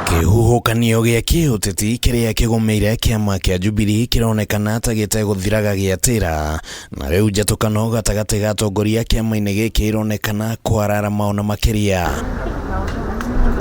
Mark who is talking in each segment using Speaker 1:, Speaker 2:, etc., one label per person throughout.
Speaker 1: Kihuhukanio gĩa kĩũteti kĩrĩa kĩgũmĩire kiama kĩa Jubilee kĩronekana ta gĩtegũthiraga gĩatĩra, na rĩu Njatukano gatagatĩ ga atongoria kiama-inĩ gĩkĩ ironekana kwararama ona makĩria.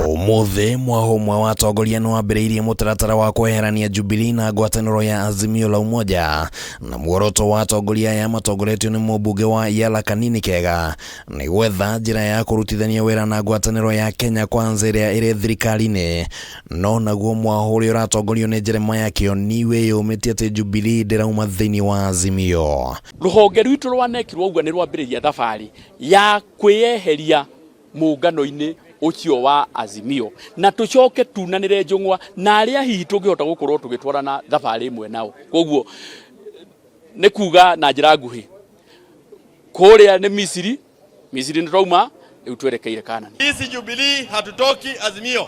Speaker 1: Ũmũthĩ mwahu umwe wa atongoria nĩ wambĩrĩirie mutaratara wa kweherania Jubilee na ngwataniro ya Azimio la umoja, na muoroto wa atongoria aya matongoretio nĩ mũmbunge wa iria kanini kega nĩ gwetha njĩra ya kurutithania wira na ngwataniro ya Kenya Kwanza ĩrĩa ĩrĩ thirikari-inĩ. No naguo mwahu ũrĩa ũratongorio nĩ Jeremiaha Kioni wĩyũmĩtie atĩ Jubilee ndĩrauma thĩinĩ wa Azimio.
Speaker 2: Rũhonge rwitũ rwanekirwo ũguo nĩ rwambĩrĩria thabarĩ ya kwĩyeheria mũngano-inĩ ucio wa Azimio, na tucoke tunanire njung'wa na aria hihi tungihota gukorwo tugitwarana thabarĩ imwe nao. Koguo nĩ kuga na njĩra nguhĩ kũrĩa nĩ Misiri nĩ twauma rĩu twerekeire Kanani.
Speaker 3: Sisi Jubilee hatutoki Azimio.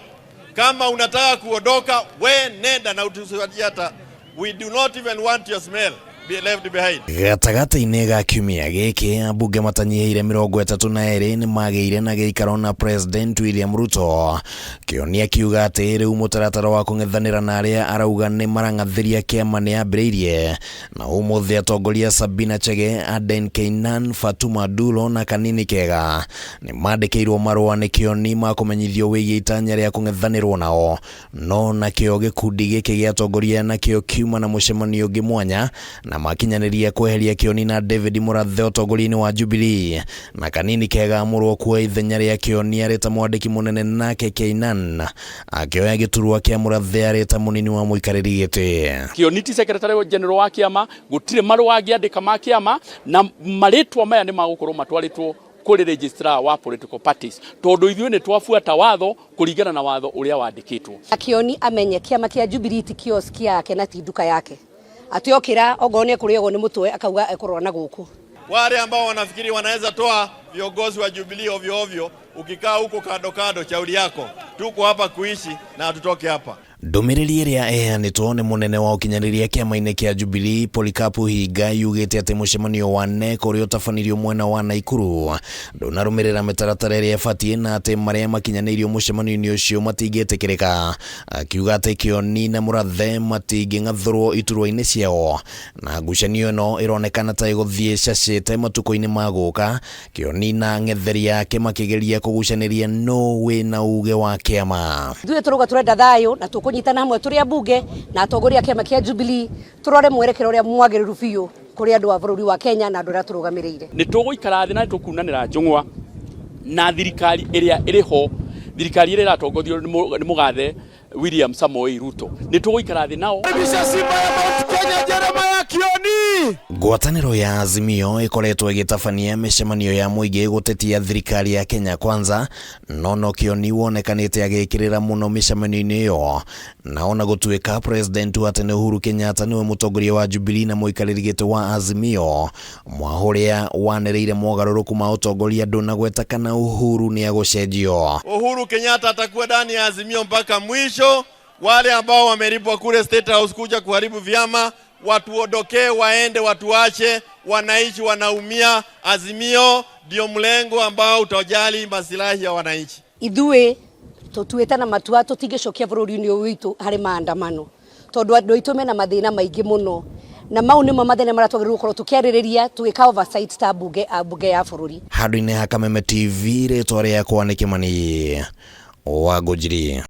Speaker 3: Kama unataka kuondoka we nenda na utusaidie hata. We do not even want your smell be left behind.
Speaker 1: Gatagatĩ-inĩ ga kiumia gĩkĩ ambunge matanyihiire 32 nĩ magĩire na gĩikaro na President William Ruto. Kioni akiuga atĩ rĩu mutaratara wa kũng'ethanĩra na arĩa arauga nĩ marang'athĩria kiama nĩ ambĩrĩirie, na ũmũthĩ atongoria Sabina Chege, Aden Keinan, Fatuma Dulo na kanini kega nĩ mandĩkĩirwo marũa nĩ Kioni ma kũmenyithio wĩgiĩ itanya rĩa kũng'ethanĩrwo nao. No nakĩo gĩkundi gĩkĩ gĩa atongoria nakĩo kiuma na mũcemanio ũngĩ mwanya na makinyanĩria kweheria Kioni na David Mũrathe ũtongoria-inĩ wa Jubilee, na kanini kega amũrwo kuoya ithenya rĩa Kioni arĩ ta mwandĩki mũnene, nake Keinan akĩoya gĩturwa kĩa Mũrathe arĩ ta mũnini wa mũikarĩri gĩtĩ.
Speaker 2: Kioni ti secretary general wa kiama, gũtirĩ marũa angĩandĩka ma kiama, na marĩtwa maya nĩ magũkorwo matwarĩtwo kũrĩ registrar wa political parties, tondũ ithuĩ nĩ twabuata watho kũringana na watho ũrĩa wandĩkĩtwo.
Speaker 4: Kioni amenye kiama kĩa Jubilee ti kioski yake na ti duka yake. Atiokira ogone kurego ni mutwe akauga ekorwa na guku.
Speaker 3: Wale ambao wanafikiri wanaweza toa viongozi wa Jubilee ovyo ovyo, ukikaa huko kando kando chauri yako. Tuko hapa kuishi na hatutoke hapa.
Speaker 1: Ndũmĩrĩri ĩrĩa ĩheanĩtwo nĩ mũnene wa ũkinyanĩria kĩama-inĩ kĩa Jubilee Polikapu Hinga yugĩte atĩ mũcemanio wa NEC ũrĩa ũtabanirio mwena wa Naikuru ndũnarũmĩrĩra mĩtaratara ĩrĩa ĩbatiĩ, na atĩ marĩa makinyanĩirio mũcemanio-inĩ ũcio matingĩtĩkĩrĩka. Akiuga atĩ Kioni na Mũrathe matingĩng'athũrwo iturwa-inĩ ciao, na ngucanio ĩno ĩronekana ta ĩgũthiĩ cacĩte matukũ-inĩ ma gũka. Kioni na ng'etheri yake makĩgeria kũgucanĩria no wĩna uge wa kĩama.
Speaker 4: Ithuĩ tũrauga tũrenda thayũ na kunyitana hamwe turi ambunge na atongoria kiama kia Jubilee turore mwerekero uria mwagĩrĩru biũ kuri andu a bũrũri wa Kenya na andu aria turũgamĩrĩire.
Speaker 2: Nĩ tũgũikara thĩ na tukunanĩra njung'wa na thirikari ĩrĩa ĩrĩ ho, thirikari ĩrĩa ĩratongorio nĩ mũgathe William Ruto. Nĩ tũgũikara thĩ nao.
Speaker 3: Jeremiaha Kioni.
Speaker 1: Ngwataniro ya Azimio ikoretwo ĩgĩtabania mĩcemanio ya mũingĩ gũtetia thirikari ya Kenya Kwanza, no Kioni wonekanĩte agĩkĩrĩra mũno mĩcemanio-inĩ ĩyo, na ona gũtuĩka President wa tene Uhuru Kenyatta nĩwe mũtongoria wa Jubilee na mũikarĩri gĩtĩ wa Azimio, mwahu ũrĩa wanĩrĩire mogarũrũku ma ũtongoria ndũnagweta kana Uhuru nĩ agũcenjio.
Speaker 3: Uhuru Kenyatta atakuwa ndani ya Azimio mpaka mwisho. Wale ambao wameripwa kule State House kuja kuharibu vyama, watu odokee waende, watu wache, wananchi wanaumia. Azimio ndio mlengo ambao utajali masilahi ya wananchi.
Speaker 4: Ithuĩ tũtuĩte na matua tũtingĩcokia bũrũri-inĩ ũyũ witũ harĩ maandamano, tondũ andũ aitũ mena mathĩna maingĩ mũno, na mau nĩmo mathĩna marĩa twagĩrĩirwo gũkorwo tũkĩarĩrĩria tũgĩka oversight ta mbunge ya bũrũri.
Speaker 1: Handũ-inĩ ha Kameme TV rĩtwa rĩakwa nĩ Kĩmani wa Guciri.